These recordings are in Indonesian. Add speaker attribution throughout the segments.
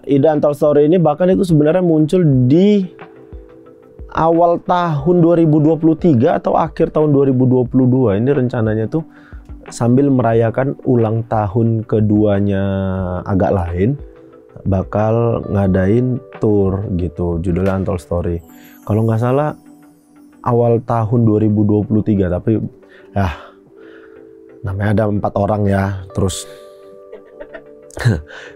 Speaker 1: ide Untold Story ini bahkan itu sebenarnya muncul di awal tahun 2023 atau akhir tahun 2022. Ini rencananya tuh sambil merayakan ulang tahun keduanya Agak Lain, bakal ngadain tour gitu, judulnya Untold Story. Kalau nggak salah awal tahun 2023, tapi ya namanya ada 4 orang ya, terus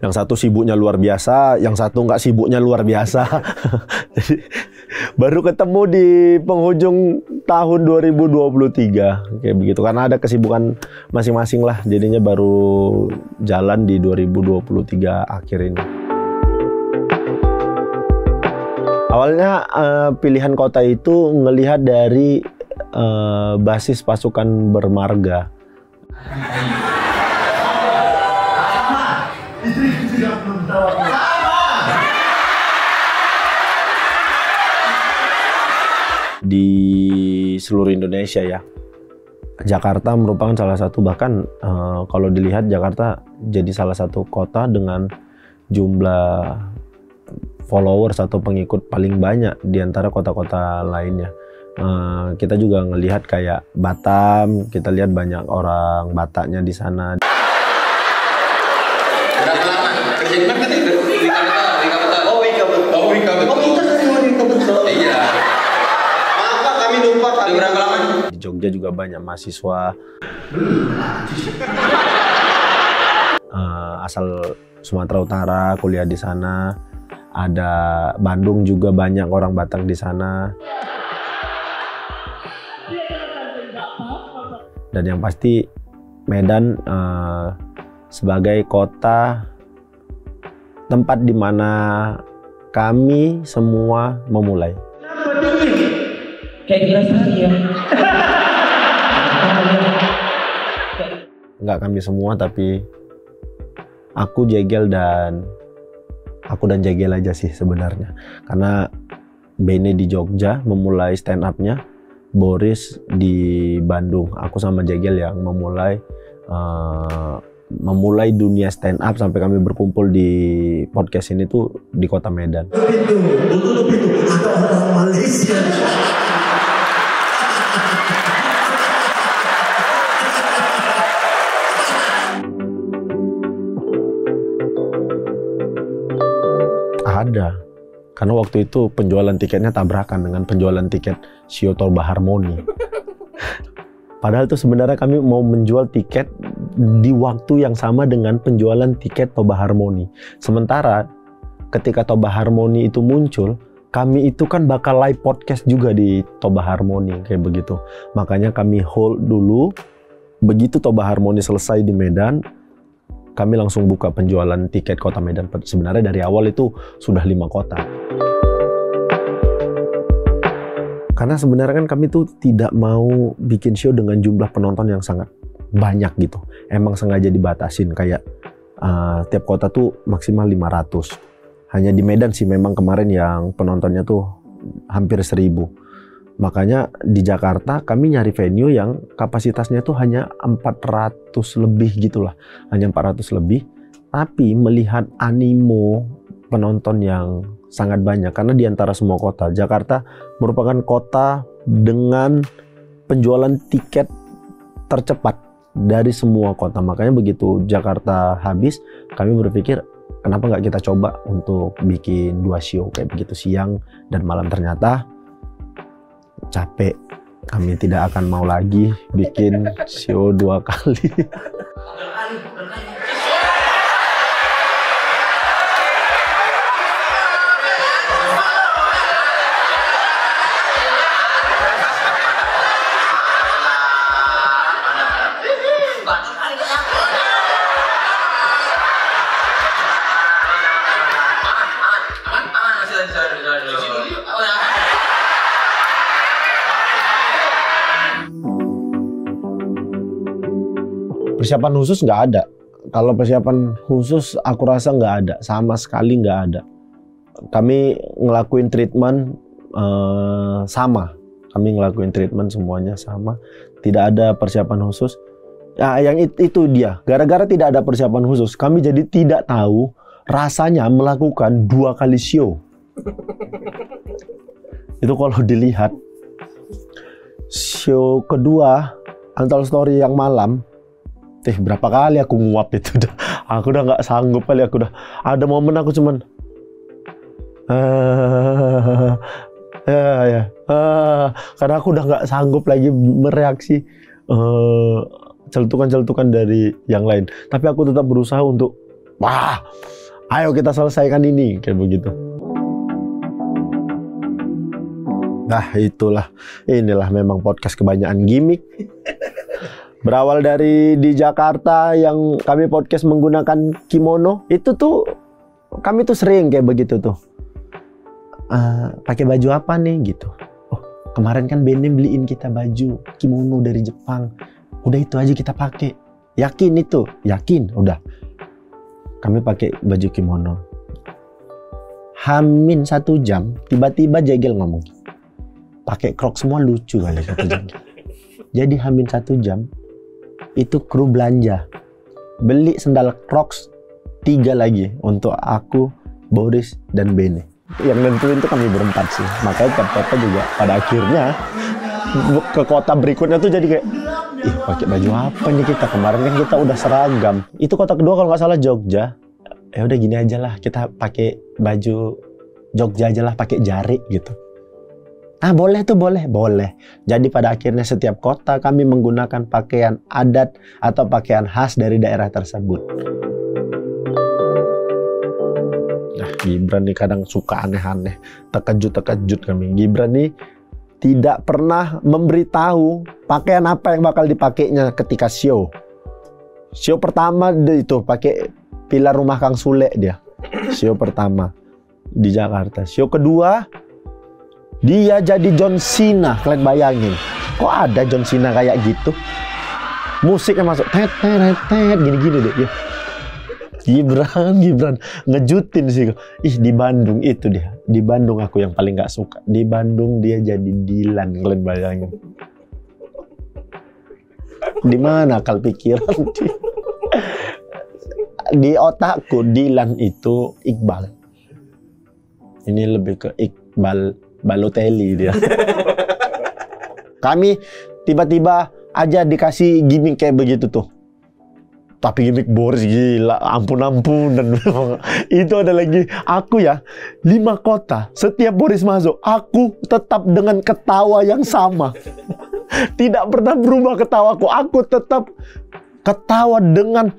Speaker 1: yang satu sibuknya luar biasa, yang satu nggak sibuknya luar biasa. Jadi baru ketemu di penghujung tahun 2023 kayak begitu, karena ada kesibukan masing-masing lah, jadinya baru jalan di 2023 akhir ini. Awalnya pilihan kota itu ngelihat dari basis pasukan bermarga. Di seluruh Indonesia ya, Jakarta merupakan salah satu, bahkan kalau dilihat Jakarta jadi salah satu kota dengan jumlah followers atau pengikut paling banyak di antara kota-kota lainnya. Kita juga ngelihat kayak Batam, kita lihat banyak orang Bataknya di sana.
Speaker 2: Berapa lama? Kerja kan itu? Wika Betul. Oh, Wika Betul. Oh, Wika Betul. Oh, kita dari Wika Betul. Iya. Maaf Pak, kami lupa. Udah berapa lama?
Speaker 1: Di Jogja juga banyak mahasiswa asal Sumatera Utara kuliah di sana. Ada Bandung juga banyak orang Batak di sana. Dan yang pasti Medan sebagai kota tempat di mana kami semua memulai.
Speaker 3: Kayak dirasani ya.
Speaker 1: Enggak kami semua, tapi aku, Jegel, dan Jegel aja sih sebenarnya. Karena Bene di Jogja memulai stand up-nya, Boris di Bandung. Aku sama Jegel yang memulai dunia stand up sampai kami berkumpul di podcast ini tuh di kota Medan.
Speaker 4: Itu ada orang Malaysia.
Speaker 1: Ada, karena waktu itu penjualan tiketnya tabrakan dengan penjualan tiket Shio Toba Harmoni. Padahal itu sebenarnya kami mau menjual tiket di waktu yang sama dengan penjualan tiket Toba Harmoni. Sementara ketika Toba Harmoni itu muncul, kami itu kan bakal live podcast juga di Toba Harmoni kayak begitu. Makanya kami hold dulu. Begitu Toba Harmoni selesai di Medan, kami langsung buka penjualan tiket kota Medan. Sebenarnya dari awal itu sudah 5 kota. Karena sebenarnya kan kami tuh tidak mau bikin show dengan jumlah penonton yang sangat banyak gitu. Emang sengaja dibatasin kayak tiap kota tuh maksimal 500. Hanya di Medan sih memang kemarin yang penontonnya tuh hampir 1000. Makanya di Jakarta kami nyari venue yang kapasitasnya tuh hanya 400 lebih gitulah. Hanya 400 lebih. Tapi melihat animo penonton yang sangat banyak, karena di antara semua kota, Jakarta merupakan kota dengan penjualan tiket tercepat dari semua kota. Makanya begitu Jakarta habis, kami berpikir kenapa nggak kita coba untuk bikin 2 show kayak begitu, siang dan malam. Ternyata capek, kami tidak akan mau lagi bikin show 2 kali. Persiapan khusus nggak ada. Kalau persiapan khusus aku rasa nggak ada, sama sekali nggak ada. Kami ngelakuin treatment sama. Kami ngelakuin treatment semuanya sama. Tidak ada persiapan khusus. Ya, yang itu dia. Gara-gara tidak ada persiapan khusus, kami jadi tidak tahu rasanya melakukan 2 kali show. Itu kalau dilihat show kedua Untold Story yang malam, berapa kali aku nguap itu udah. Aku udah nggak sanggup kali, aku udah ada momen aku cuman karena aku udah nggak sanggup lagi mereaksi celtukan-celtukan dari yang lain. Tapi aku tetap berusaha untuk ayo kita selesaikan ini, kayak begitu. Nah inilah memang podcast kebanyakan gimmick. Berawal dari di Jakarta yang kami podcast menggunakan kimono, itu tuh kami tuh sering kayak begitu tuh. Pakai baju apa nih gitu. Oh, kemarin kan Bene beliin kita baju kimono dari Jepang. Udah itu aja kita pakai. Yakin itu? Yakin. Udah. Kami pakai baju kimono. Hamin 1 jam, tiba-tiba Jegel ngomong, pakai Crocs semua lucu kali kata Jegel. Jadi hamin 1 jam, itu kru belanja. Beli sendal Crocs 3 lagi untuk aku, Boris, dan Bene. Yang nentuin itu kami berempat sih. Makanya Kata juga pada akhirnya ke kota berikutnya tuh jadi kayak, pakai baju apa nih kita? Kemarin kan kita udah seragam. Itu kota kedua kalau nggak salah Jogja. Ya udah gini aja lah, kita pakai baju Jogja aja lah, pakai jari gitu. Boleh tuh, boleh. Jadi pada akhirnya setiap kota kami menggunakan pakaian adat atau pakaian khas dari daerah tersebut. Nah, Gibran nih kadang suka aneh-aneh, terkejut kami. Gibran nih tidak pernah memberitahu pakaian apa yang bakal dipakainya ketika show. Show pertama itu pakai pilar rumah Kang Sule dia. Show pertama di Jakarta. Show kedua dia jadi John Cena. Kalian bayangin, kok ada John Cena kayak gitu? Musiknya masuk tet gini-gini deh. Ya. Gibran ngejutin sih. Di Bandung itu dia. Di Bandung aku yang paling nggak suka. Di Bandung dia jadi Dilan, kalian bayangin. Di mana akal pikiran dia? Di otakku Dilan itu Iqbal. Ini lebih ke Iqbal Balotelli dia. Kami tiba-tiba aja dikasih gimmick kayak begitu tuh. Tapi gimmick Boris gila, ampun-ampunan. Itu ada lagi, aku ya 5 kota, setiap Boris masuk, aku tetap dengan ketawa yang sama. Tidak pernah berubah ketawaku, aku tetap ketawa dengan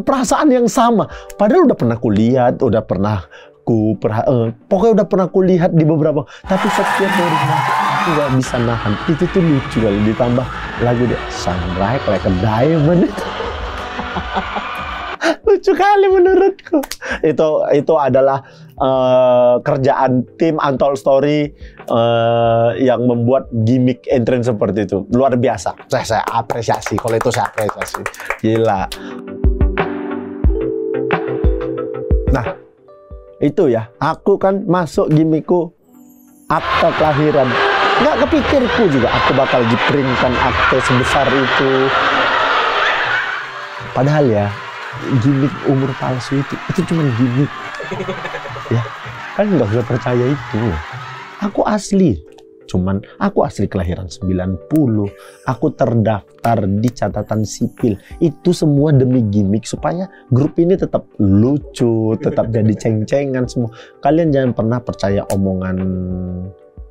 Speaker 1: perasaan yang sama. Padahal udah pernah kulihat, pokoknya udah pernah kulihat di beberapa, tapi setiap Boris masuk, aku gak bisa nahan. Itu tuh lucu kali, ditambah lagu dia, Shine Bright Like a Diamond. Lucu kali menurutku. Itu adalah kerjaan tim Untold Story yang membuat gimmick entrance seperti itu. Luar biasa. Saya apresiasi. Kalau itu saya apresiasi. Gila. Nah, itu ya. Aku kan masuk gimmickku akte kelahiran. Nggak kepikirku juga aku bakal diprintkan akte sebesar itu. Padahal ya, gimmick umur palsu itu cuma gimmick. Ya, kan nggak usah percaya itu. Aku asli kelahiran 90. Aku terdaftar di catatan sipil. Itu semua demi gimmick supaya grup ini tetap lucu, tetap jadi ceng-cengan semua. Kalian jangan pernah percaya omongan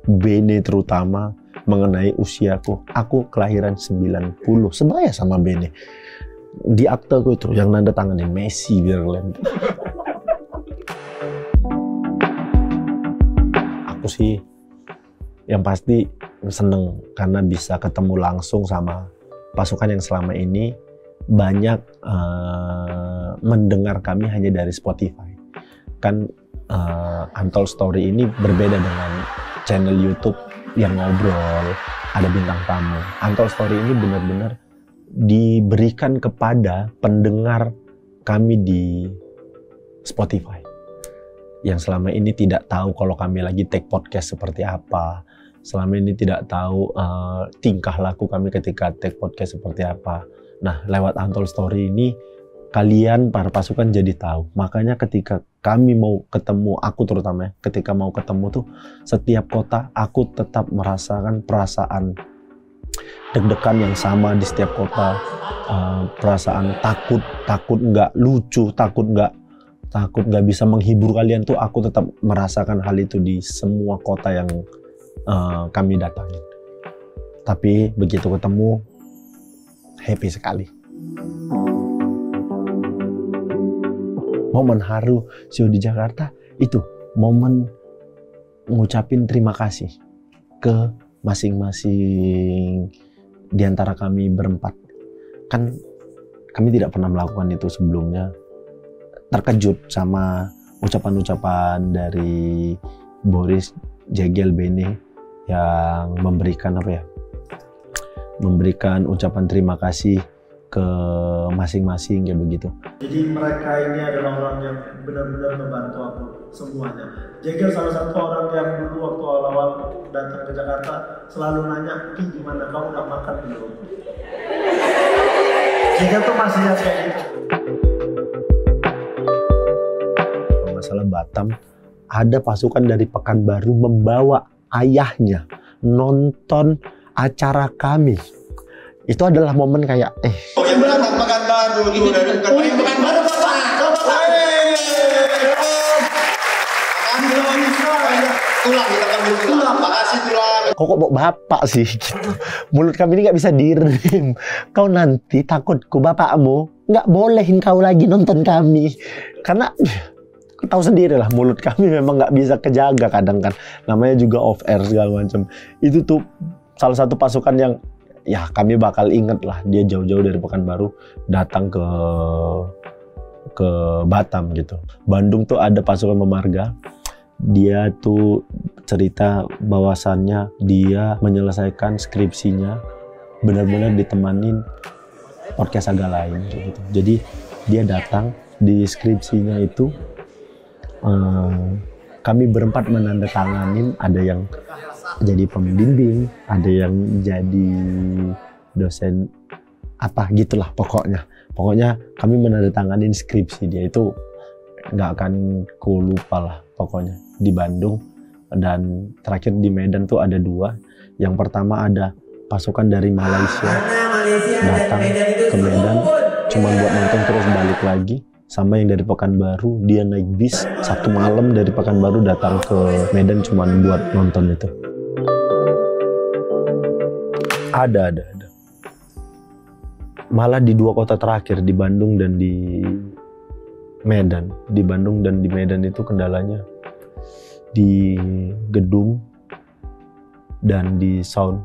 Speaker 1: Bene terutama mengenai usiaku. Aku kelahiran 90, sebaya sama Bene. Di akteku itu yang nanda tanganin Messi biar kalian. Aku sih yang pasti seneng karena bisa ketemu langsung sama pasukan yang selama ini banyak mendengar kami hanya dari Spotify. Kan Untold Story ini berbeda dengan channel YouTube yang ngobrol, ada bintang tamu. Untold Story ini benar-benar diberikan kepada pendengar kami di Spotify yang selama ini tidak tahu kalau kami lagi take podcast seperti apa, selama ini tidak tahu tingkah laku kami ketika take podcast seperti apa. Nah, lewat Untold Story ini kalian para pasukan jadi tahu. Makanya ketika kami mau ketemu, aku terutama ya, ketika mau ketemu tuh setiap kota aku tetap merasakan perasaan deg-degan yang sama di setiap kota, perasaan takut nggak lucu, takut nggak bisa menghibur kalian tuh aku tetap merasakan hal itu di semua kota yang kami datangi. Tapi begitu ketemu happy sekali. Momen haru show di Jakarta itu momen ngucapin terima kasih ke masing-masing di antara kami berempat. Kan kami tidak pernah melakukan itu sebelumnya. Terkejut sama ucapan-ucapan dari Boris, Jegel, Bene yang memberikan memberikan ucapan terima kasih ke masing-masing kayak begitu.
Speaker 3: Jadi mereka ini adalah orang yang benar-benar membantu aku semuanya. Jegel salah satu orang yang dulu waktu awal-awal datang ke Jakarta selalu nanya, "Ki, gimana kamu udah makan belum?" Jegel tuh masih ya kayak gitu.
Speaker 1: Masalah Batam, ada pasukan dari Pekanbaru membawa ayahnya nonton acara kami. Itu adalah momen kayak
Speaker 2: yang datang Pekanbaru itu dari Pekanbaru tulang kita ambil tulang. Makasih tulang.
Speaker 1: Kok bapak sih gitu. Mulut kami ini nggak bisa direm. Kau nanti takutku bapakmu nggak bolehin kau lagi nonton kami. Karena tahu sendiri lah mulut kami memang nggak bisa kejaga kadang kan. Namanya juga off air segala macam. Itu tuh salah satu pasukan yang ya kami bakal inget lah, dia jauh-jauh dari Pekanbaru datang ke Batam gitu. Bandung tuh ada pasukan Memarga, dia tuh cerita bahwasannya dia menyelesaikan skripsinya benar-benar ditemanin podcast agak lain gitu. Jadi dia datang di skripsinya itu kami berempat menandatanganin, ada yang jadi pembimbing, ada yang jadi dosen apa gitulah pokoknya kami menandatanganin skripsi dia. Itu nggak akan ku lupa lah pokoknya di Bandung. Dan terakhir di Medan tuh ada dua. Yang pertama ada pasukan dari Malaysia datang ke Medan cuma buat nonton terus balik lagi. Sama yang dari Pekanbaru, dia naik bis satu malam dari Pekanbaru datang ke Medan cuma buat nonton itu. Ada. Malah di dua kota terakhir, di Bandung dan di Medan. Di Bandung dan di Medan itu kendalanya di gedung dan di sound.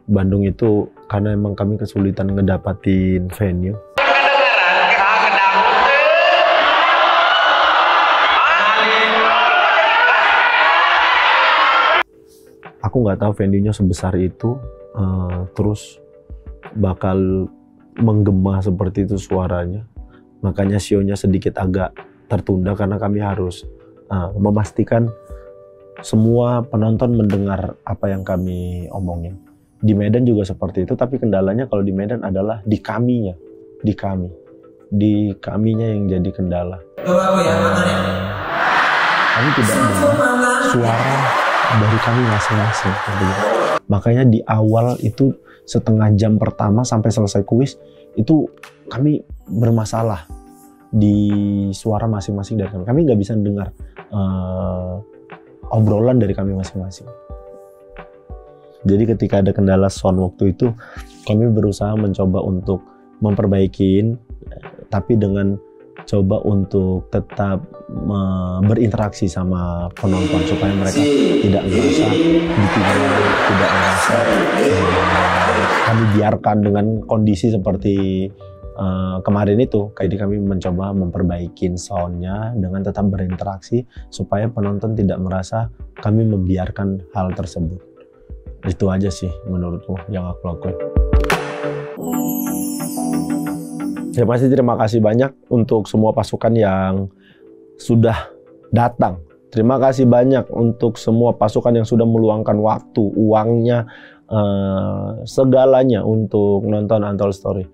Speaker 1: Bandung itu karena emang kami kesulitan ngedapatin venue. Aku nggak tahu venue-nya sebesar itu, terus bakal menggema seperti itu suaranya. Makanya show-nya sedikit agak tertunda karena kami harus memastikan semua penonton mendengar apa yang kami omongin. Di Medan juga seperti itu, tapi kendalanya kalau di Medan adalah di kaminya yang jadi kendala. Kami tidak ada suara dari kami masing-masing. Makanya di awal itu setengah jam pertama sampai selesai kuis itu kami bermasalah di suara masing-masing dari kami. Kami nggak bisa dengar obrolan dari kami masing-masing. Jadi ketika ada kendala sound waktu itu, kami berusaha mencoba untuk memperbaikin, tapi dengan coba untuk tetap berinteraksi sama penonton supaya mereka tidak merasa ditinggal, tidak merasa kami biarkan dengan kondisi seperti kemarin itu. Jadi kami mencoba memperbaiki soundnya dengan tetap berinteraksi supaya penonton tidak merasa kami membiarkan hal tersebut. Itu aja sih menurutku yang aku lakukan. Ya pasti terima kasih banyak untuk semua pasukan yang sudah datang. Terima kasih banyak untuk semua pasukan yang sudah meluangkan waktu, uangnya, segalanya untuk nonton Untold Story.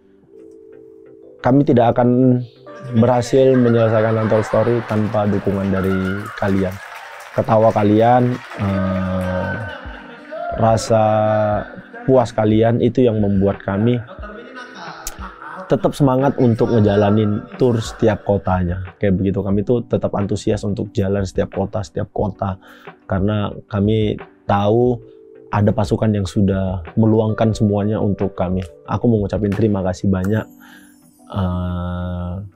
Speaker 1: kami tidak akan berhasil menyelesaikan Untold Story tanpa dukungan dari kalian. Ketawa kalian, rasa puas kalian itu yang membuat kami tetap semangat untuk ngejalanin tour setiap kotanya. Kayak begitu, kami tuh tetap antusias untuk jalan setiap kota. Karena kami tahu ada pasukan yang sudah meluangkan semuanya untuk kami. Aku mau ngucapin terima kasih banyak.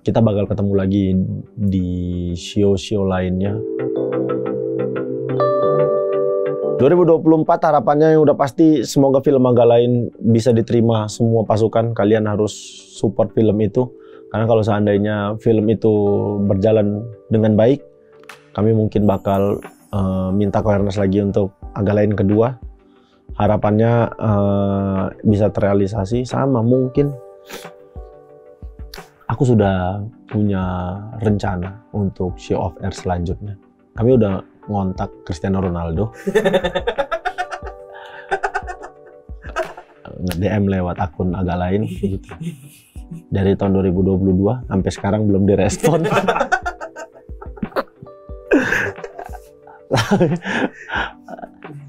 Speaker 1: Kita bakal ketemu lagi di show-show lainnya. 2024 harapannya yang udah pasti semoga film Agak Lain bisa diterima semua pasukan. Kalian harus support film itu, karena kalau seandainya film itu berjalan dengan baik, kami mungkin bakal minta awareness lagi untuk Agak Lain kedua. Harapannya bisa terrealisasi. Sama mungkin aku sudah punya rencana untuk show off air selanjutnya. Kami udah ngontak Cristiano Ronaldo, nge-DM lewat akun Agak Lain gitu. Dari tahun 2022 sampai sekarang belum direspon.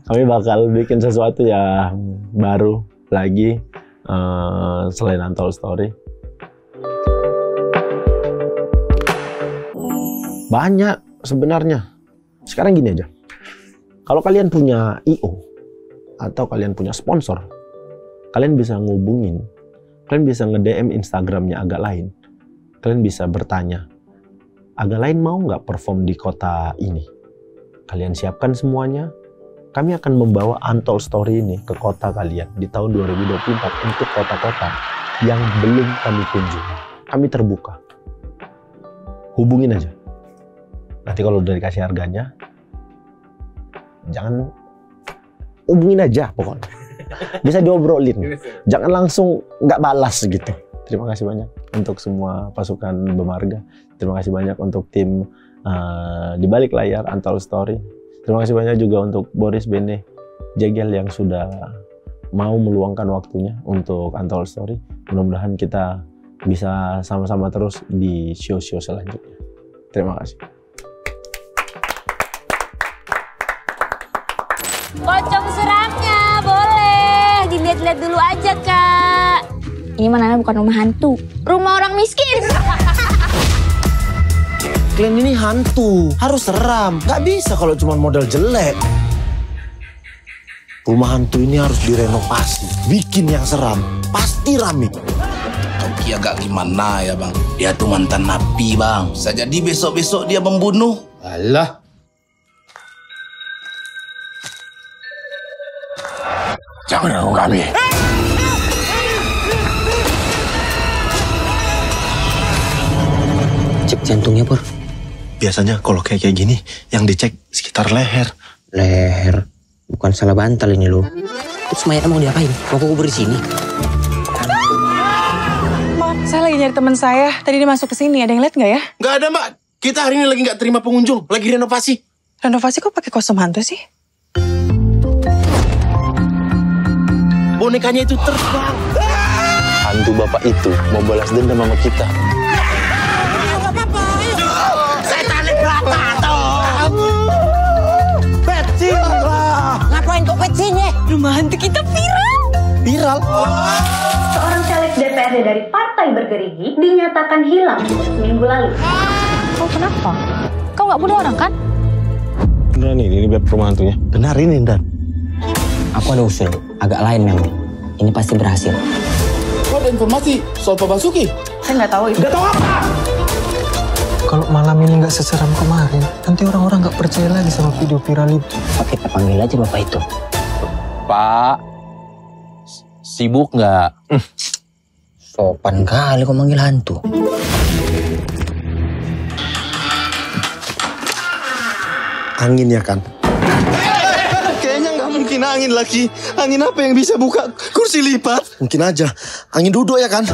Speaker 1: Kami bakal bikin sesuatu yang baru lagi selain Untold Story. Banyak sebenarnya. Sekarang gini aja, kalau kalian punya I.O. atau kalian punya sponsor, kalian bisa ngubungin, kalian bisa nge-DM Instagramnya Agak Lain. Kalian bisa bertanya, Agak Lain mau nggak perform di kota ini? Kalian siapkan semuanya, kami akan membawa Untold Story ini ke kota kalian di tahun 2024 untuk kota-kota yang belum kami kunjungi. Kami terbuka. Hubungin aja. Nanti kalau udah dikasih harganya, jangan hubungin aja pokoknya. Bisa diobrolin. Jangan langsung nggak balas gitu. Terima kasih banyak untuk semua pasukan Bemarga. Terima kasih banyak untuk tim di balik layar Untold Story. Terima kasih banyak juga untuk Boris, Bene, Jegel yang sudah mau meluangkan waktunya untuk Untold Story. Mudah-mudahan kita bisa sama-sama terus di show-show selanjutnya. Terima kasih.
Speaker 5: Pocong suramnya, boleh. Dilihat-lihat dulu aja, Kak. Ini mana bukan rumah hantu. Rumah orang miskin.
Speaker 4: Kalian ini hantu, harus seram. Gak bisa kalau cuma model jelek. Rumah hantu ini harus direnovasi, bikin yang seram. Pasti rame.
Speaker 6: Toki agak gimana ya bang? Dia tuh mantan napi bang. Bisa jadi besok-besok dia membunuh.
Speaker 2: Alah.
Speaker 6: Jangan ganggu kami.
Speaker 7: Cek jantungnya, Pur.
Speaker 4: Biasanya kalau kayak gini, yang dicek sekitar leher.
Speaker 7: Leher. Bukan salah bantal ini loh. Terus mayatnya mau diapain? Mau kubur di sini?
Speaker 8: Maaf, saya lagi nyari teman saya. Tadi dia masuk ke sini. Ada yang lihat nggak ya?
Speaker 4: Nggak ada, Mbak. Kita hari ini lagi nggak terima pengunjung. Lagi renovasi.
Speaker 8: Renovasi kok pakai kostum hantu sih?
Speaker 4: Bonekanya itu terbang.
Speaker 1: Hantu bapak itu mau balas dendam sama kita.
Speaker 4: Setan di belakang tuh. Petsin lah.
Speaker 7: Ngapain kok pecin ya?
Speaker 8: Rumah hantu kita viral.
Speaker 4: Viral.
Speaker 9: Seorang caleg DPRD dari Partai Bergerigi dinyatakan hilang seminggu lalu.
Speaker 5: Oh, kenapa? Kau nggak bunuh orang kan?
Speaker 1: Beneran ini rumah hantunya?
Speaker 4: Benar ini, Dan.
Speaker 7: Aku ada usul. Agak lain memang. Ini pasti berhasil.
Speaker 6: Kau ada informasi soal Pak Basuki?
Speaker 8: Saya nggak tahu itu.
Speaker 6: Gak tahu apa?
Speaker 10: Kalau malam ini nggak seseram kemarin, nanti orang-orang nggak percaya lagi sama video viral itu.
Speaker 7: Kita panggil aja bapak itu.
Speaker 6: Pak, sibuk nggak?
Speaker 7: Sopan kali kau manggil hantu.
Speaker 4: Angin ya kan? Kayaknya nggak mungkin angin lagi. Angin apa yang bisa buka kursi lipat? Mungkin aja. Angin duduk ya kan?